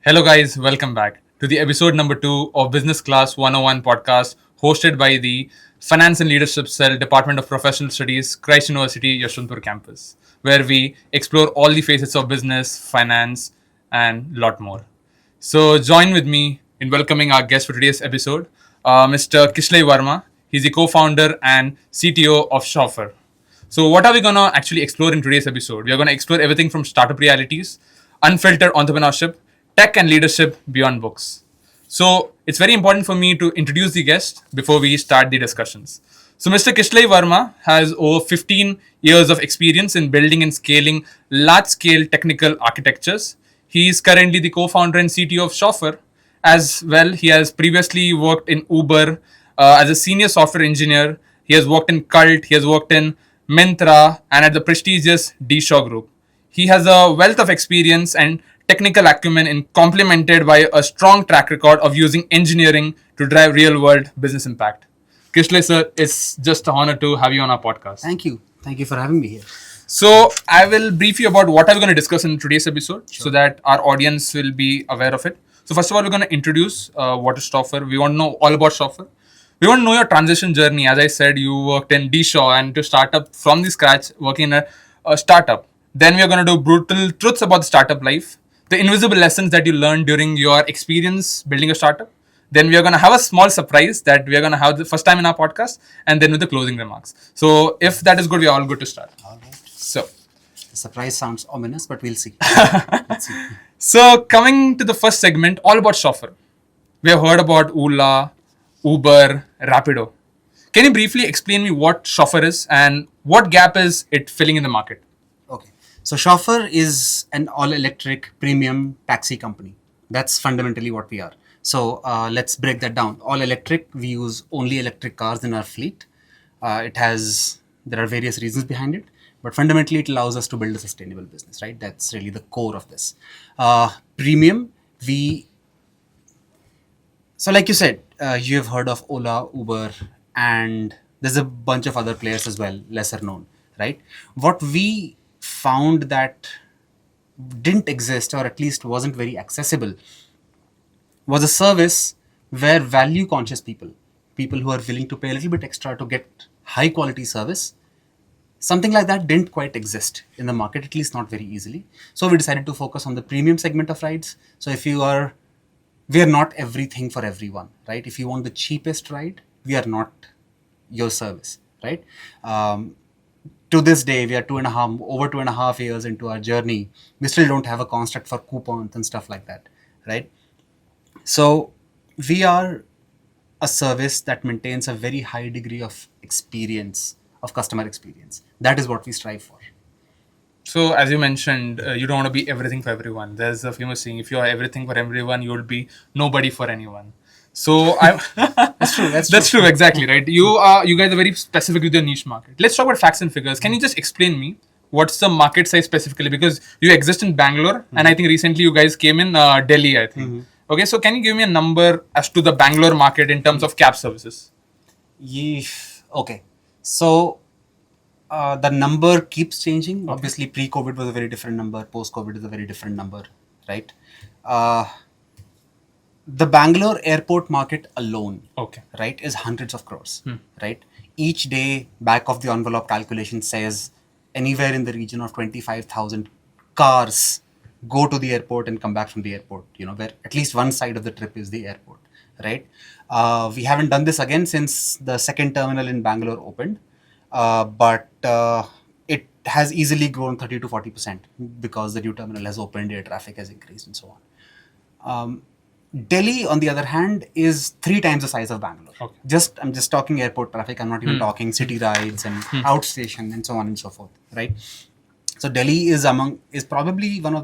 Hello, guys. Welcome back to the episode number 2 of Business Class 101 podcast, hosted by the Finance and Leadership Cell, Department of Professional Studies, Christ University, Yashwantpur campus, where we explore all the facets of business, finance, and a lot more. So, join with me in welcoming our guest for today's episode, Mr. Kishlay Verma. He's the co founder and CTO of Shopper. So, what are we going to actually explore in today's episode? We are going to explore everything from startup realities, unfiltered entrepreneurship, tech and leadership beyond books. So, it's very important for me to introduce the guest before we start the discussions. So, Mr. Kishlay Verma has over 15 years of experience in building and scaling large scale technical architectures. He is currently the co founder and CTO of Shopper. As well, he has previously worked in Uber as a senior software engineer. He has worked in Cult, he has worked in Myntra, and at the prestigious D-Shaw Group. He has a wealth of experience and technical acumen in complemented by a strong track record of using engineering to drive real-world business impact. Kishlay sir, it's just an honor to have you on our podcast. Thank you. Thank you for having me here. So I will brief you about what I'm going to discuss in today's episode so that our audience will be aware of it. So first of all, we're going to introduce what is Shopper. We want to know all about Shopper. We want to know your transition journey. As I said, you worked in D-Shaw and to start up from the scratch, working in a startup. Then we are going to do brutal truths about the startup life, the invisible lessons that you learned during your experience building a startup. Then we are going to have a small surprise that we are going to have the first time in our podcast, and then with the closing remarks. So if that is good, we are all good to start. All right. So The surprise sounds ominous, but we'll see. Let's see. So coming to the first segment, all about Shopper. We have heard about Ola, Uber, Rapido. Can you briefly explain me what Shopper is and what gap is it filling in the market? Okay. So Chauffeur is an all-electric premium taxi company. That's fundamentally what we are. So let's break that down. All-electric, we use only electric cars in our fleet. There are various reasons behind it, but fundamentally it allows us to build a sustainable business, right? That's really the core of this. Premium, so like you said, you have heard of Ola, Uber, and there's a bunch of other players as well, lesser known, right? What we found that didn't exist, or at least wasn't very accessible, was a service where value conscious people who are willing to pay a little bit extra to get high quality service, something like that didn't quite exist in the market, at least not very easily. So we decided to focus on the premium segment of rides. So we are not everything for everyone, right? If you want the cheapest ride, we are not your service, right? To this day, we are over 2.5 years into our journey. We still don't have a construct for coupons and stuff like that, right? So we are a service that maintains a very high degree of experience, of customer experience. That is what we strive for. So as you mentioned, you don't want to be everything for everyone. There's a famous saying, if you are everything for everyone, you'll be nobody for anyone. So That's true. that's true, exactly, right? You guys are very specific with your niche market. Let's talk about facts and figures. Can you just explain me what's the market size specifically? Because you exist in Bangalore, and I think recently you guys came in Delhi, I think. Okay, so can you give me a number as to the Bangalore market in terms of cab services? Okay. So the number keeps changing. Obviously, pre-COVID was a very different number. Post-COVID is a very different number, right? The Bangalore airport market alone, right, is hundreds of crores, right? Each day, back of the envelope calculation says anywhere in the region of 25,000 cars go to the airport and come back from the airport, where at least one side of the trip is the airport, right? We haven't done this again since the second terminal in Bangalore opened, but it has easily grown 30 to 40% because the new terminal has opened, air traffic has increased and so on. Delhi, on the other hand, is 3 times the size of Bangalore. I'm just talking airport traffic. I'm not even talking city rides and outstation and so on and so forth, right? So Delhi is probably one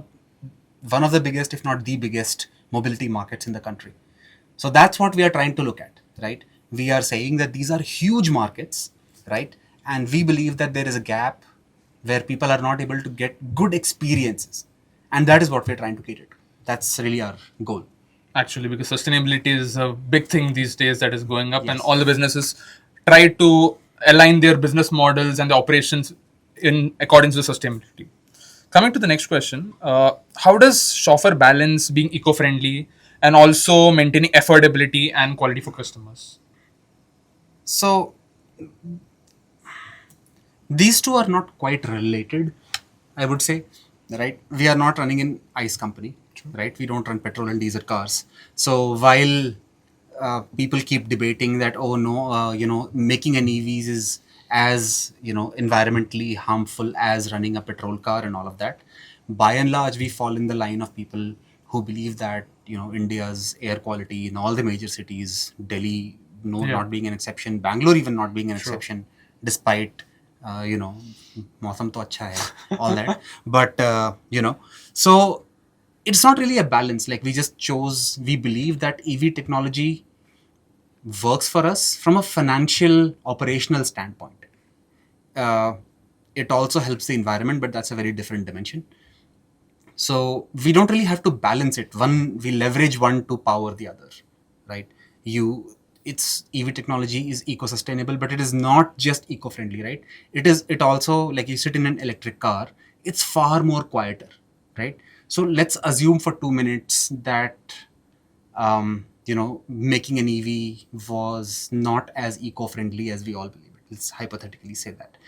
of the biggest, if not the biggest, mobility markets in the country. So that's what we are trying to look at, right? We are saying that these are huge markets, right? And we believe that there is a gap where people are not able to get good experiences. And that is what we're trying to cater to. That's really our goal. Actually, because sustainability is a big thing these days that is going up, and all the businesses try to align their business models and the operations in accordance with sustainability. Coming to the next question, how does Chauffeur balance being eco-friendly and also maintaining affordability and quality for customers? So these two are not quite related, I would say, right? We are not running an ICE company, right? We don't run petrol and diesel cars. So while people keep debating that, oh no, making an EVs is as, environmentally harmful as running a petrol car and all of that. By and large, we fall in the line of people who believe that, India's air quality in all the major cities, Delhi, no, Yeah. not being an exception, Bangalore even not being an Sure. exception, despite मौसम तो अच्छा है, all that. But so it's not really a balance. Like we believe that EV technology works for us from a financial operational standpoint. It also helps the environment, but that's a very different dimension. So we don't really have to balance it. We leverage one to power the other, right? It's EV technology is eco-sustainable, but it is not just eco-friendly, right? It also, like, you sit in an electric car, it's far more quieter, right? So let's assume for 2 minutes that making an EV was not as eco-friendly as we all believe it. Let's hypothetically say that.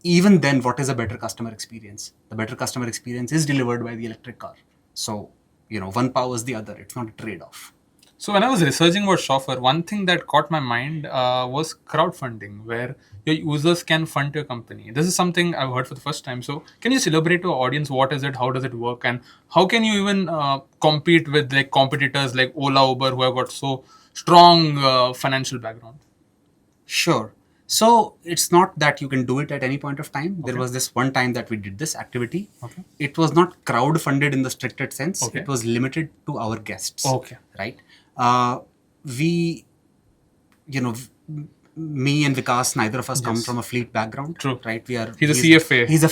Even then, what is a better customer experience? The better customer experience is delivered by the electric car. So, one powers the other. It's not a trade-off. So when I was researching about Chauffeur, one thing that caught my mind was crowdfunding, where your users can fund your company. This is something I've heard for the first time. So can you just elaborate to our audience what is it, how does it work, and how can you even compete with like competitors like Ola, Uber, who have got so strong financial background? Sure. So it's not that you can do it at any point of time. There was this one time that we did this activity. Okay. It was not crowd funded in the stricted sense. Okay. It was limited to our guests. Okay. Right. We, me and Vikas, neither of us come from a fleet background. True. Right. He's a CFA. He's a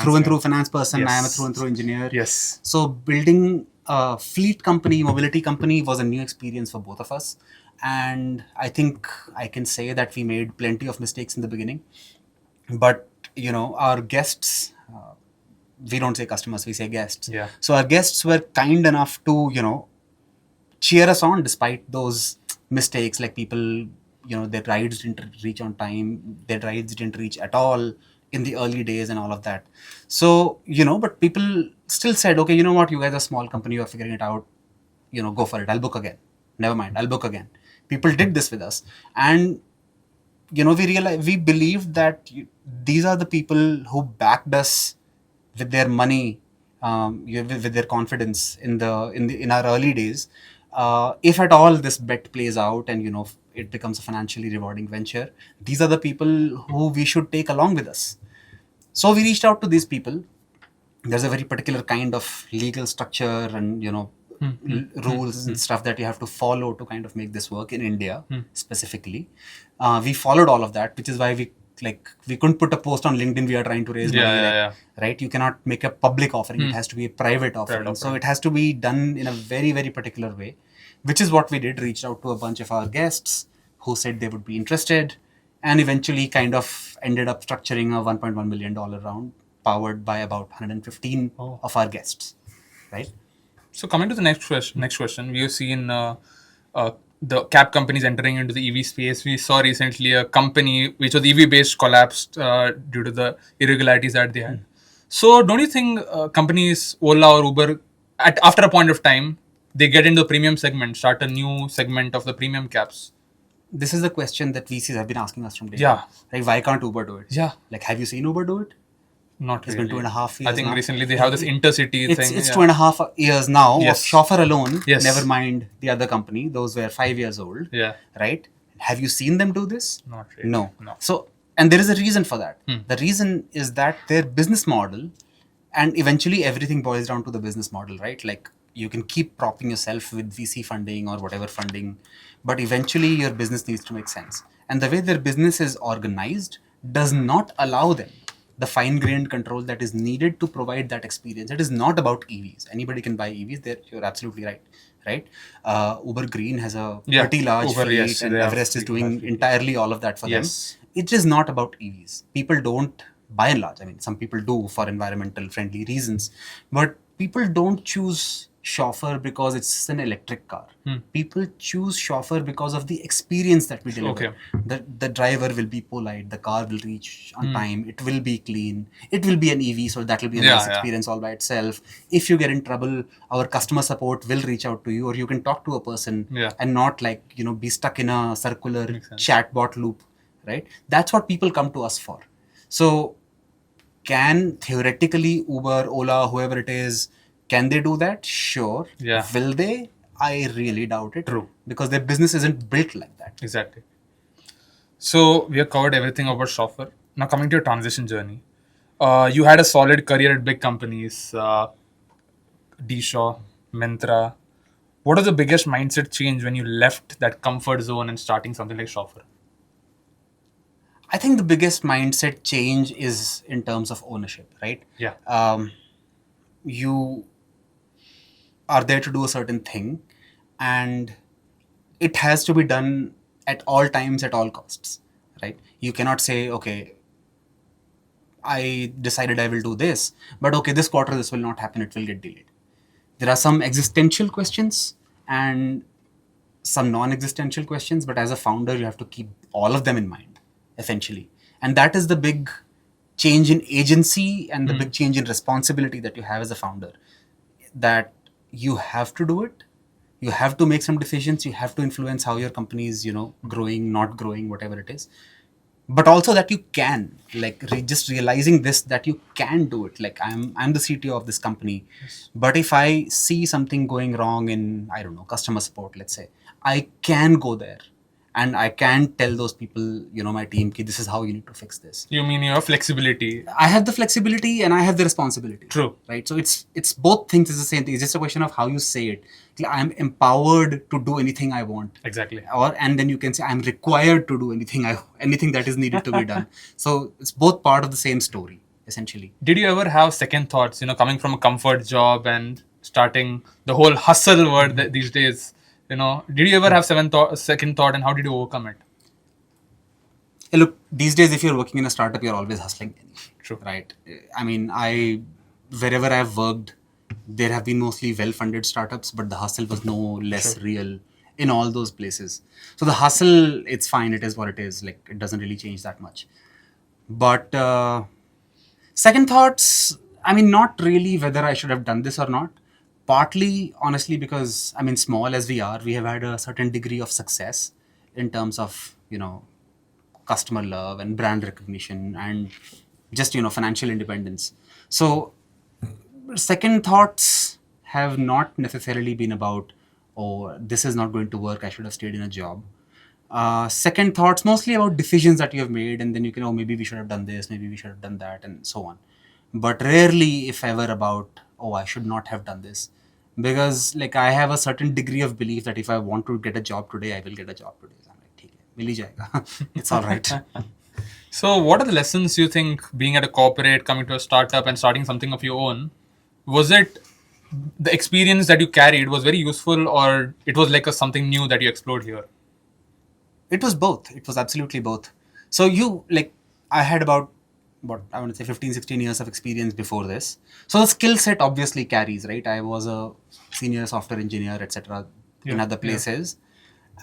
through and through finance person. Yes. I am a through and through engineer. Yes. So building a fleet company, mobility company was a new experience for both of us. And I think I can say that we made plenty of mistakes in the beginning. But, our guests, we don't say customers, we say guests. Yeah. So our guests were kind enough to, cheer us on despite those mistakes. Like people, their rides didn't reach on time, their rides didn't reach at all in the early days and all of that. So, but people still said, okay, you know what, you guys are a small company, you are figuring it out, go for it, I'll book again. Never mind, I'll book again. People did this with us. And, we believed that these are the people who backed us with their money, with their confidence in our early days. If at all this bet plays out and, it becomes a financially rewarding venture, these are the people who we should take along with us. So we reached out to these people. There's a very particular kind of legal structure and, rules and stuff that you have to follow to kind of make this work in India specifically. We followed all of that, which is why we couldn't put a post on LinkedIn, we are trying to raise money. Right? You cannot make a public offering. It has to be a private offering. So it has to be done in a very, very particular way, which is what we did. Reached out to a bunch of our guests who said they would be interested, and eventually kind of ended up structuring a $1.1 million round powered by about 115 of our guests. Right? So coming to the next question, we have seen the cab companies entering into the EV space. We saw recently a company which was EV based collapsed due to the irregularities that they had. So don't you think companies Ola or Uber, after a point of time, they get into the premium segment, start a new segment of the premium cabs? This is the question that VCs have been asking us from day Yeah. one. Like, why can't Uber do it? Yeah. Like, have you seen Uber do it? Not It's really. been 2.5 years I think now. recently they have this intercity thing. It's 2.5 years now Yes. of Chauffeur alone. Yes. Never mind the other company. Those were 5 years old. Yeah. Right? Have you seen them do this? Not really. No. No. So, and there is a reason for that. The reason is that their business model, and eventually everything boils down to the business model, right? Like, you can keep propping yourself with VC funding or whatever funding, but eventually your business needs to make sense. And the way their business is organized does not allow them the fine-grained control that is needed to provide that experience. It is not about EVs. Anybody can buy EVs. You're absolutely right. Right? Uber Green has a pretty large fleet, and Everest is doing entirely all of that for them. It is not about EVs. People don't by and large. I mean, some people do for environmental friendly reasons, but people don't choose chauffeur because it's an electric car. People choose chauffeur because of the experience that we deliver. The driver will be polite, the car will reach on time, it will be clean, it will be an EV, so that will be a nice experience all by itself. If you get in trouble, our customer support will reach out to you, or you can talk to a person and not be stuck in a circular chatbot loop, right? That's what people come to us for. So can theoretically Uber, Ola, whoever it is, can they do that? Sure. Will they? I really doubt it. True. Because their business isn't built like that. Exactly. So we have covered everything about software. Now coming to your transition journey. You had a solid career at big companies, D-Shaw, Myntra. What was the biggest mindset change when you left that comfort zone and starting something like software? I think the biggest mindset change is in terms of ownership, right? You are there to do a certain thing, and it has to be done at all times, at all costs, right? You cannot say, okay, I decided I will do this, but okay, this quarter this will not happen, it will get delayed. There are some existential questions and some non-existential questions, but as a founder, you have to keep all of them in mind, essentially. And that is the big change in agency and the big change in responsibility that you have as a founder, that you have to do it. You have to make some decisions. You have to influence how your company is, growing, not growing, whatever it is. But also that you can, just realizing this, that you can do it. Like I'm the CTO of this company, but if I see something going wrong in, I don't know, customer support, let's say, I can go there and I can tell those people, my team, this is how you need to fix this. You mean you have flexibility? I have the flexibility and I have the responsibility. True. Right. So it's both things is the same thing. It's just a question of how you say it. I'm empowered to do anything I want. Exactly. And then you can say I'm required to do anything that is needed to be done. So it's both part of the same story, essentially. Did you ever have second thoughts, coming from a comfort job and starting the whole hustle word these days? Did you ever have second thought, and how did you overcome it? Hey, look, these days, if you're working in a startup, you're always hustling. True. Right. I mean, wherever I've worked, there have been mostly well-funded startups, but the hustle was no less real in all those places. So the hustle, it's fine. It is what it is. Like, it doesn't really change that much. But second thoughts, I mean, not really whether I should have done this or not. Partly, honestly, because, I mean, small as we are, we have had a certain degree of success in terms of, customer love and brand recognition and just, financial independence. So second thoughts have not necessarily been about, oh, this is not going to work, I should have stayed in a job. Second thoughts mostly about decisions that you have made, and then you can, oh, maybe we should have done this, maybe we should have done that, and so on. But rarely, if ever, about, oh, I should not have done this. Because I have a certain degree of belief that if I want to get a job today, I will get a job today. So I'm like, mil hi jayega. It's all right. So what are the lessons you think being at a corporate, coming to a startup and starting something of your own, was it the experience that you carried was very useful, or it was like something new that you explored here? It was both. It was absolutely both. So I had about, I want to say 15, 16 years of experience before this. So the skill set obviously carries, right? I was a senior software engineer, etc. in other places.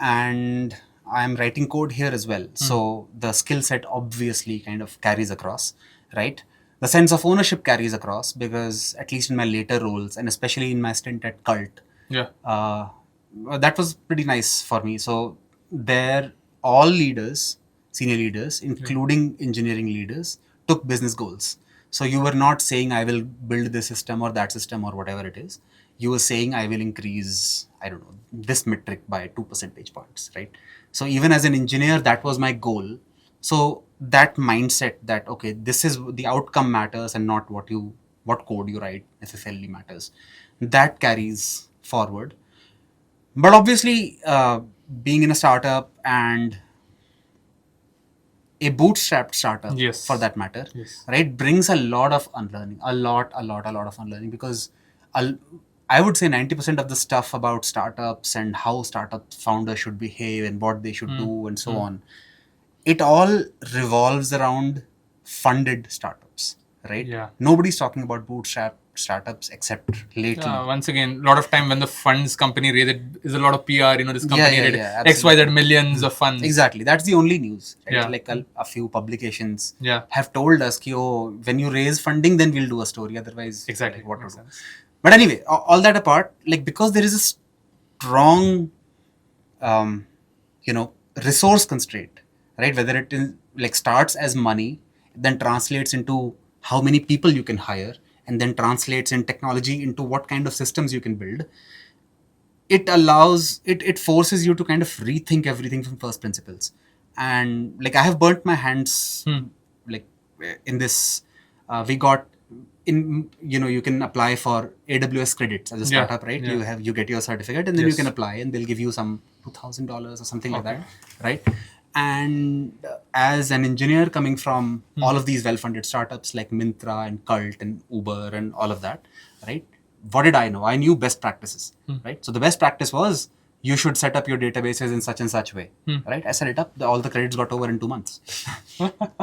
And I'm writing code here as well. So the skill set obviously kind of carries across, right? The sense of ownership carries across, because at least in my later roles, and especially in my stint at Cult, that was pretty nice for me. So there, all leaders, senior leaders, including engineering leaders, took business goals. So you were not saying, I will build this system or that system or whatever it is. You were saying, I will increase, I don't know, this metric by 2 percentage points, right? So even as an engineer, that was my goal. So that mindset that, okay, this is the outcome matters and not what code you write necessarily matters, that carries forward. But obviously, being in a startup and a bootstrapped startup, for that matter, right, brings a lot of unlearning, a lot of unlearning, because I would say 90% of the stuff about startups and how startup founders should behave and what they should do and so on, it all revolves around funded startups, right? Yeah. Nobody's talking about bootstrap startups except lately. Once again, a lot of time when the funds company raise it is a lot of PR. This company raised absolutely. XYZ millions of funds. Exactly. That's the only news, right? Yeah. Like a few publications Yeah. have told us, oh, when you raise funding, then we'll do a story. Otherwise, Exactly. like, what to do? But anyway, all that apart, like because there is a strong, resource constraint, right? Whether it is like starts as money, then translates into how many people you can hire, and then translates in technology into what kind of systems you can build. It forces you to kind of rethink everything from first principles. And like I have burnt my hands like in this. We got in, you can apply for AWS credits as a startup, right? You get your certificate and then you can apply and they'll give you some $2,000 or something like that, right? And as an engineer coming from all of these well-funded startups like Myntra and Cult and Uber and all of that, right? What did I know? I knew best practices, right? So the best practice was you should set up your databases in such and such way, right? I set it up. All the credits got over in 2 months.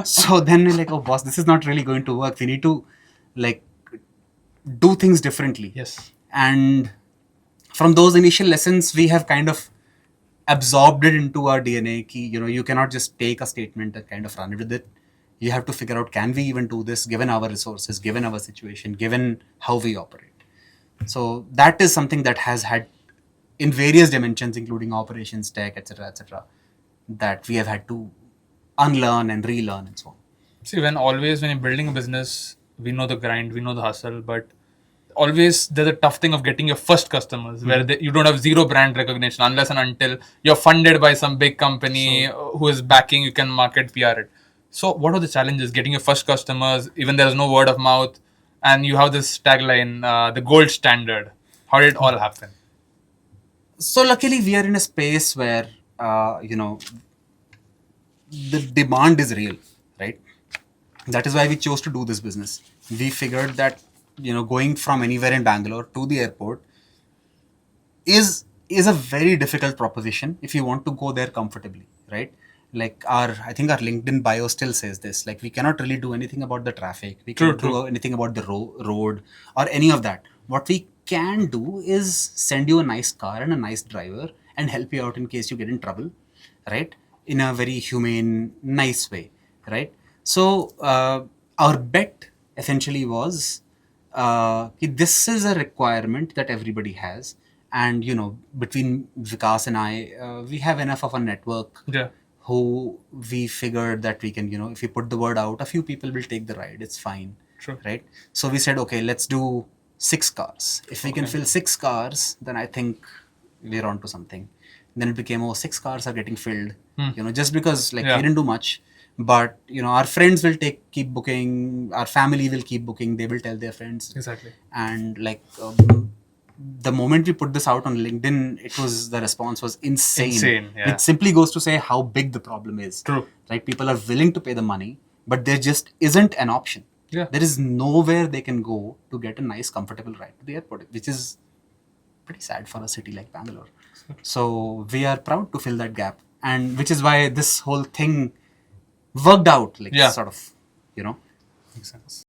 So then we're like, oh boss, this is not really going to work. We need to like do things differently. Yes. And from those initial lessons, we have kind of absorbed it into our DNA. You cannot just take a statement and kind of run it with it. You have to figure out, can we even do this given our resources, given our situation, given how we operate? So that is something that has had in various dimensions, including operations, tech, etc., that we have had to unlearn and relearn and so on. See, when you're building a business, we know the grind, we know the hustle, but always there's a tough thing of getting your first customers where you don't have zero brand recognition unless and until you're funded by some big company who is backing, you can market, PR it. So what are the challenges getting your first customers, even there's no word of mouth, and you have this tagline, the gold standard? How did it all happen? So luckily we are in a space where, the demand is real, right? That is why we chose to do this business. We figured that, going from anywhere in Bangalore to the airport is a very difficult proposition if you want to go there comfortably, right? Like I think our LinkedIn bio still says this, like we cannot really do anything about the traffic. We can't do anything about the road or any of that. What we can do is send you a nice car and a nice driver and help you out in case you get in trouble, right? In a very humane, nice way, right? So our bet essentially was, this is a requirement that everybody has. And, between Vikas and I, we have enough of a network who we figured that we can, if we put the word out, a few people will take the ride. It's fine. Right? So we said, okay, let's do 6 cars. If we can fill 6 cars, then I think we're on to something. Then it became, 6 cars are getting filled, just because we didn't do much. But, our friends will keep booking, our family will keep booking, they will tell their friends. Exactly. And the moment we put this out on LinkedIn, the response was insane. Yeah. It simply goes to say how big the problem is. True. Right? People are willing to pay the money, but there just isn't an option. Yeah. There is nowhere they can go to get a nice, comfortable ride to the airport, which is pretty sad for a city like Bangalore. So we are proud to fill that gap. And which is why this whole thing worked out, sort of, Makes sense.